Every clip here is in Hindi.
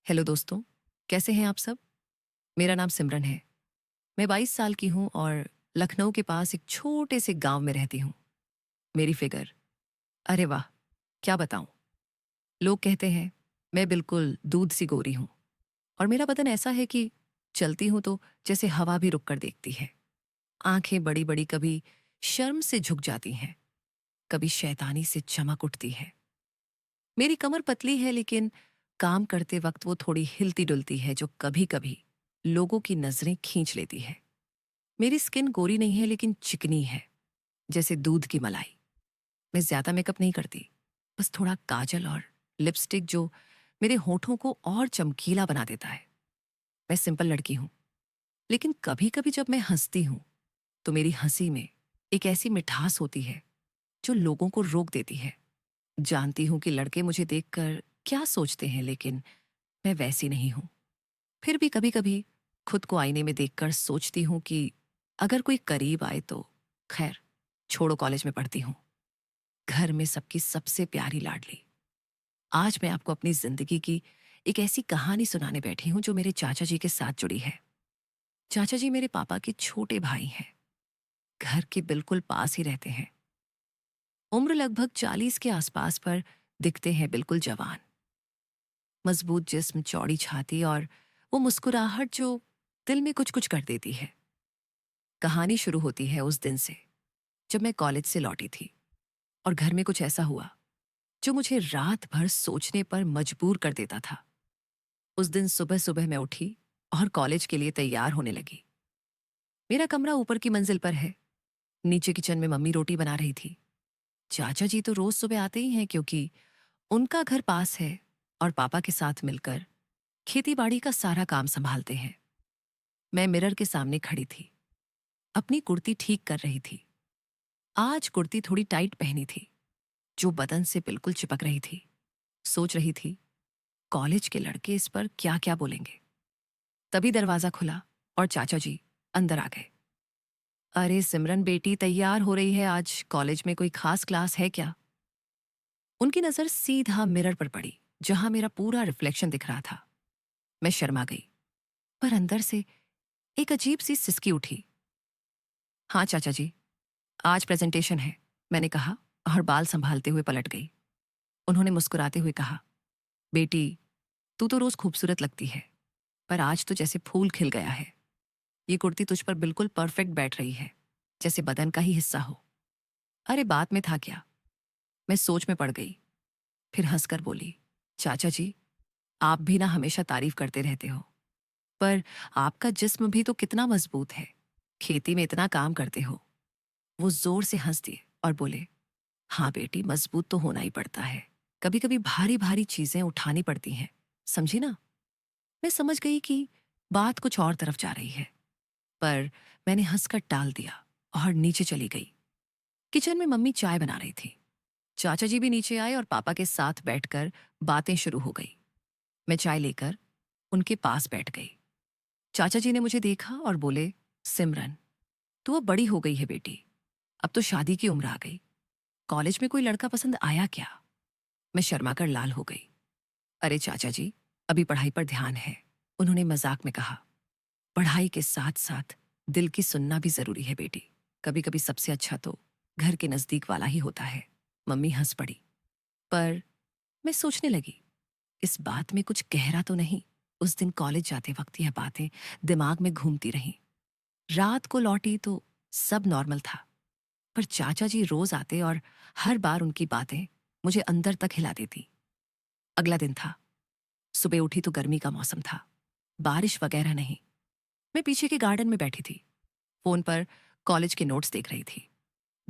हेलो दोस्तों, कैसे हैं आप सब? मेरा नाम सिमरन है। मैं 22 साल की हूँ और लखनऊ के पास एक छोटे से गांव में रहती हूँ। मेरी फिगर, अरे वाह! क्या बताऊँ? लोग कहते हैं मैं बिल्कुल दूध सी गोरी हूँ और मेरा बदन ऐसा है कि चलती हूँ तो जैसे हवा भी रुक कर देखती है। आंखें बड़ी-बड़ी कभी शर्म से झुक जाती हैं, कभी शैतानी से चमक उठती है। मेरी कमर पतली है लेकिन काम करते वक्त वो थोड़ी हिलती-डुलती है जो कभी-कभी लोगों की नजरें खींच लेती है। मेरी स्किन गोरी नहीं है लेकिन चिकनी है, जैसे दूध की मलाई। मैं ज्यादा मेकअप नहीं करती, बस थोड़ा काजल और लिपस्टिक जो मेरे होठों को और चमकीला बना देता है। मैं सिंपल लड़की हूँ, लेकिन कभी-कभी जब मैं हंसती हूँ, तो मेरी हंसी में एक ऐसी मिठास होती है जो लोगों को रोक देती है। जानती हूँ कि लड़के मुझे देखकर क्या सोचते हैं, लेकिन मैं वैसी नहीं हूँ। फिर भी कभी-कभी खुद को आईने में देखकर सोचती हूँ कि अगर कोई करीब आए तो खैर, छोड़ो, कॉलेज में पढ़ती हूँ। घर में सबकी सबसे प्यारी लाडली। आज मैं आपको अपनी जिंदगी की एक ऐसी कहानी सुनाने बैठी हूँ जो मेरे चाचा जी के साथ जुड़ी है। चाचा जी मेरे पापा के छोटे भाई हैं। घर के बिल्कुल पास ही रहते हैं। उम्र लगभग 40 के आसपास पर दिखते हैं बिल्कुल जवान। मजबूत जिस्म, चौड़ी छाती और वो मुस्कुराहट जो दिल में कुछ कुछ कर देती है। कहानी शुरू होती है उस दिन से जब मैं कॉलेज से लौटी थी और घर में कुछ ऐसा हुआ जो मुझे रात भर सोचने पर मजबूर कर देता था। उस दिन सुबह सुबह मैं उठी और कॉलेज के लिए तैयार होने लगी। मेरा कमरा ऊपर की मंजिल पर है। नीचे किचन में मम्मी रोटी बना रही थी। चाचा जी तो रोज सुबह आते ही हैं क्योंकि उनका घर पास है और पापा के साथ मिलकर खेती बाड़ी का सारा काम संभालते हैं। मैं मिरर के सामने खड़ी थी, अपनी कुर्ती ठीक कर रही थी। आज कुर्ती थोड़ी टाइट पहनी थी, जो बदन से बिल्कुल चिपक रही थी। सोच रही थी कॉलेज के लड़के इस पर क्या क्या बोलेंगे। तभी दरवाजा खुला और चाचा जी अंदर आ गए। अरे सिमरन बेटी, तैयार हो रही है? आज कॉलेज में कोई खास क्लास है क्या? उनकी नजर सीधा मिरर पर पड़ी जहां मेरा पूरा रिफ्लेक्शन दिख रहा था। मैं शर्मा गई, पर अंदर से एक अजीब सी सिसकी उठी। हाँ चाचा जी, आज प्रेजेंटेशन है, मैंने कहा और बाल संभालते हुए पलट गई। उन्होंने मुस्कुराते हुए कहा, बेटी, तू तो रोज खूबसूरत लगती है, पर आज तो जैसे फूल खिल गया है। ये कुर्ती तुझ पर बिल्कुल परफेक्ट बैठ रही है, जैसे बदन का ही हिस्सा हो। अरे बात में था क्या? मैं सोच में पड़ गई, फिर हंसकर बोली, चाचा जी, आप भी ना हमेशा तारीफ करते रहते हो, पर आपका जिस्म भी तो कितना मजबूत है। खेती में इतना काम करते हो। वो जोर से हंस दिए और बोले, हाँ बेटी, मजबूत तो होना ही पड़ता है। कभी कभी भारी भारी चीजें उठानी पड़ती हैं, समझी ना? मैं समझ गई कि बात कुछ और तरफ जा रही है, पर मैंने हंसकर टाल दिया और नीचे चली गई। किचन में मम्मी चाय बना रही थी। चाचा जी भी नीचे आए और पापा के साथ बैठकर बातें शुरू हो गई। मैं चाय लेकर उनके पास बैठ गई। चाचा जी ने मुझे देखा और बोले, सिमरन, तू अब बड़ी हो गई है बेटी, अब तो शादी की उम्र आ गई। कॉलेज में कोई लड़का पसंद आया क्या? मैं शर्माकर लाल हो गई। अरे चाचा जी, अभी पढ़ाई पर ध्यान है, उन्होंने मजाक में कहा। पढ़ाई के साथ साथ दिल की सुनना भी जरूरी है बेटी। कभी कभी सबसे अच्छा तो घर के नजदीक वाला ही होता है। मम्मी हंस पड़ी, पर मैं सोचने लगी, इस बात में कुछ गहरा तो नहीं। उस दिन कॉलेज जाते वक्त यह बातें दिमाग में घूमती रहीं। रात को लौटी तो सब नॉर्मल था, पर चाचा जी रोज आते और हर बार उनकी बातें मुझे अंदर तक हिला देती। अगला दिन था। सुबह उठी तो गर्मी का मौसम था, बारिश वगैरह नहीं। मैं पीछे के गार्डन में बैठी थी, फोन पर कॉलेज के नोट्स देख रही थी।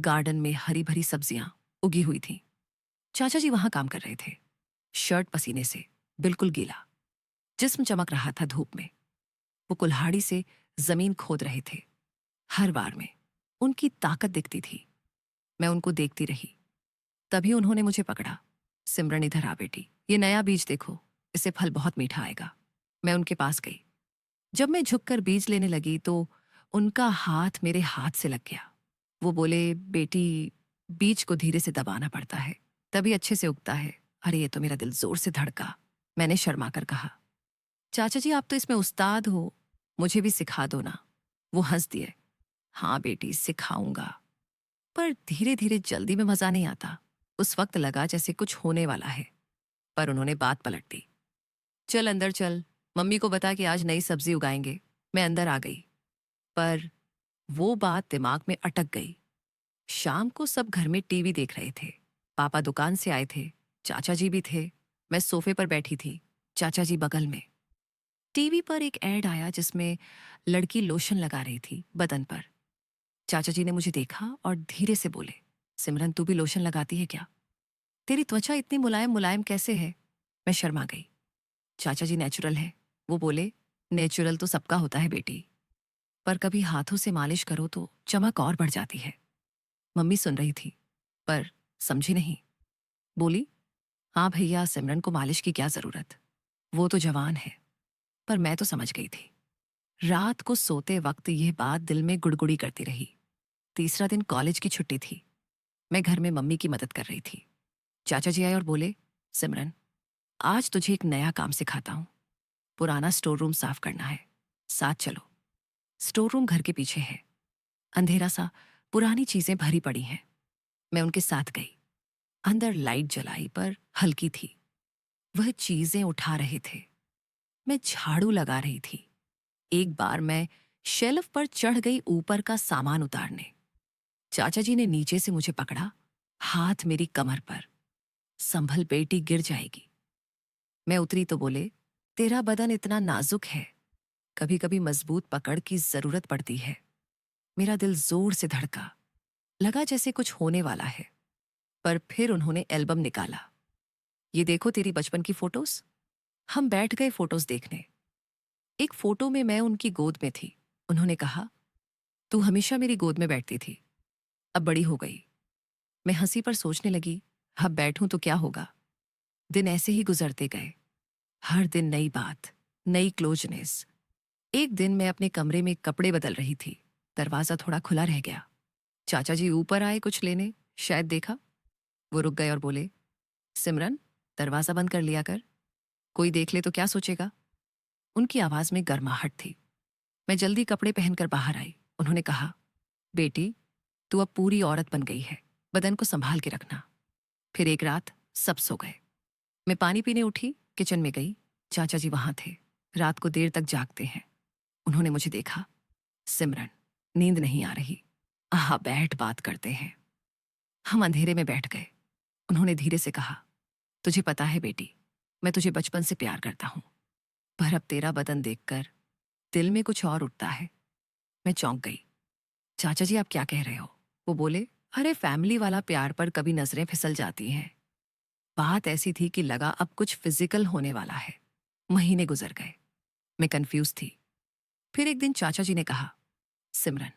गार्डन में हरी भरी सब्जियां उगी हुई थी। चाचा जी वहां काम कर रहे थे। शर्ट पसीने से बिल्कुल गीला, जिस्म चमक रहा था धूप में। वो कुल्हाड़ी से जमीन खोद रहे थे। हर बार में उनकी ताकत दिखती थी। मैं उनको देखती रही। तभी उन्होंने मुझे पकड़ा। सिमरन, इधर आ बेटी, ये नया बीज देखो, इससे फल बहुत मीठा आएगा। मैं उनके पास गई। जब मैं झुककर बीज लेने लगी तो उनका हाथ मेरे हाथ से लग गया। वो बोले, बेटी, बीज को धीरे से दबाना पड़ता है, तभी अच्छे से उगता है। अरे ये तो मेरा दिल जोर से धड़का। मैंने शर्मा कर कहा, चाचा जी आप तो इसमें उस्ताद हो, मुझे भी सिखा दो ना। वो हंस दिए। हाँ बेटी सिखाऊंगा, पर धीरे धीरे जल्दी में मजा नहीं आता। उस वक्त लगा जैसे कुछ होने वाला है, पर उन्होंने बात पलट दी। चल अंदर चल, मम्मी को बता कि आज नई सब्जी उगाएंगे। मैं अंदर आ गई, पर वो बात दिमाग में अटक गई। शाम को सब घर में टीवी देख रहे थे। पापा दुकान से आए थे, चाचा जी भी थे। मैं सोफे पर बैठी थी, चाचा जी बगल में। टीवी पर एक ऐड आया जिसमें लड़की लोशन लगा रही थी बदन पर। चाचा जी ने मुझे देखा और धीरे से बोले, सिमरन तू भी लोशन लगाती है क्या? तेरी त्वचा इतनी मुलायम मुलायम कैसे है? मैं शर्मा गई। चाचा जी नेचुरल है। वो बोले, नेचुरल तो सबका होता है बेटी, पर कभी हाथों से मालिश करो तो चमक और बढ़ जाती है। मम्मी सुन रही थी, पर समझी नहीं। बोली, हाँ भैया सिमरन को मालिश की क्या जरूरत, वो तो जवान है। पर मैं तो समझ गई थी। रात को सोते वक्त यह बात दिल में गुड़गुड़ी करती रही। तीसरा दिन कॉलेज की छुट्टी थी। मैं घर में मम्मी की मदद कर रही थी। चाचा जी आए और बोले, सिमरन आज तुझे एक नया काम सिखाता हूं। पुराना स्टोर रूम साफ करना है, साथ चलो। स्टोर रूम घर के पीछे है, अंधेरा सा, पुरानी चीजें भरी पड़ी हैं। मैं उनके साथ गई। अंदर लाइट जलाई पर हल्की थी। वह चीजें उठा रहे थे, मैं झाड़ू लगा रही थी। एक बार मैं शेल्फ पर चढ़ गई ऊपर का सामान उतारने। चाचा जी ने नीचे से मुझे पकड़ा, हाथ मेरी कमर पर। संभल बेटी गिर जाएगी। मैं उतरी तो बोले, तेरा बदन इतना नाजुक है, कभी कभी मजबूत पकड़ की जरूरत पड़ती है। मेरा दिल जोर से धड़का, लगा जैसे कुछ होने वाला है। पर फिर उन्होंने एल्बम निकाला। ये देखो तेरी बचपन की फोटोज। हम बैठ गए फोटोज देखने। एक फोटो में मैं उनकी गोद में थी। उन्होंने कहा, तू हमेशा मेरी गोद में बैठती थी, अब बड़ी हो गई। मैं हंसी पर सोचने लगी, अब बैठूं तो क्या होगा। दिन ऐसे ही गुजरते गए। हर दिन नई बात, नई क्लोजनेस। एक दिन मैं अपने कमरे में कपड़े बदल रही थी। दरवाजा थोड़ा खुला रह गया। चाचा जी ऊपर आए कुछ लेने, शायद देखा। वो रुक गए और बोले, सिमरन दरवाजा बंद कर लिया कर, कोई देख ले तो क्या सोचेगा। उनकी आवाज में गर्माहट थी। मैं जल्दी कपड़े पहनकर बाहर आई। उन्होंने कहा, बेटी तू अब पूरी औरत बन गई है, बदन को संभाल के रखना। फिर एक रात सब सो गए। मैं पानी पीने उठी, किचन में गई। चाचा जी वहां थे, रात को देर तक जागते हैं। उन्होंने मुझे देखा, सिमरन नींद नहीं आ रही, आहा बैठ बात करते हैं। हम अंधेरे में बैठ गए। उन्होंने धीरे से कहा, तुझे पता है बेटी, मैं तुझे बचपन से प्यार करता हूं, पर अब तेरा बदन देखकर दिल में कुछ और उठता है। मैं चौंक गई। चाचा जी आप क्या कह रहे हो? वो बोले, अरे फैमिली वाला प्यार पर कभी नजरें फिसल जाती हैं। बात ऐसी थी कि लगा अब कुछ फिजिकल होने वाला है। महीने गुजर गए, मैं कंफ्यूज थी। फिर एक दिन चाचा जी ने कहा, सिमरन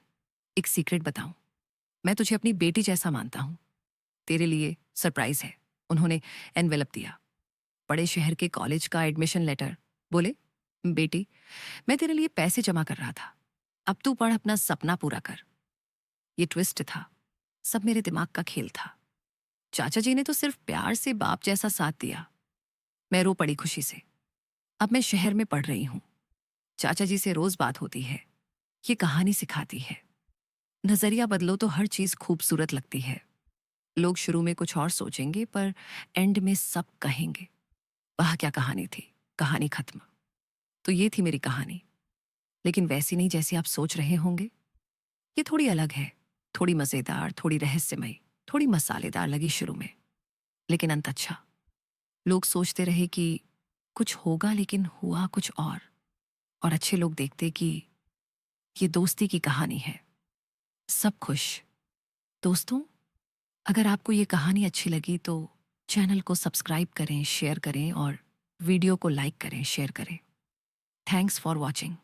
एक सीक्रेट बताऊं, मैं तुझे अपनी बेटी जैसा मानता हूं, तेरे लिए सरप्राइज है। उन्होंने एनवेलप दिया, बड़े शहर के कॉलेज का एडमिशन लेटर। बोले, बेटी मैं तेरे लिए पैसे जमा कर रहा था, अब तू पढ़ अपना सपना पूरा कर। ये ट्विस्ट था, सब मेरे दिमाग का खेल था। चाचा जी ने तो सिर्फ प्यार से बाप जैसा साथ दिया। मैं रो पड़ी खुशी से। अब मैं शहर में पढ़ रही हूं, चाचा जी से रोज बात होती है। ये कहानी सिखाती है, नजरिया बदलो तो हर चीज खूबसूरत लगती है। लोग शुरू में कुछ और सोचेंगे, पर एंड में सब कहेंगे, वह क्या कहानी थी, कहानी खत्म। तो ये थी मेरी कहानी, लेकिन वैसी नहीं जैसी आप सोच रहे होंगे। ये थोड़ी अलग है, थोड़ी मजेदार, थोड़ी रहस्यमयी, थोड़ी मसालेदार लगी शुरू में, लेकिन अंत अच्छा। लोग सोचते रहे कि कुछ होगा, लेकिन हुआ कुछ और अच्छे लोग देखते कि ये दोस्ती की कहानी है। सब खुश। दोस्तों, अगर आपको ये कहानी अच्छी लगी तो चैनल को सब्सक्राइब करें, शेयर करें और वीडियो को लाइक करें, शेयर करें। Thanks for watching.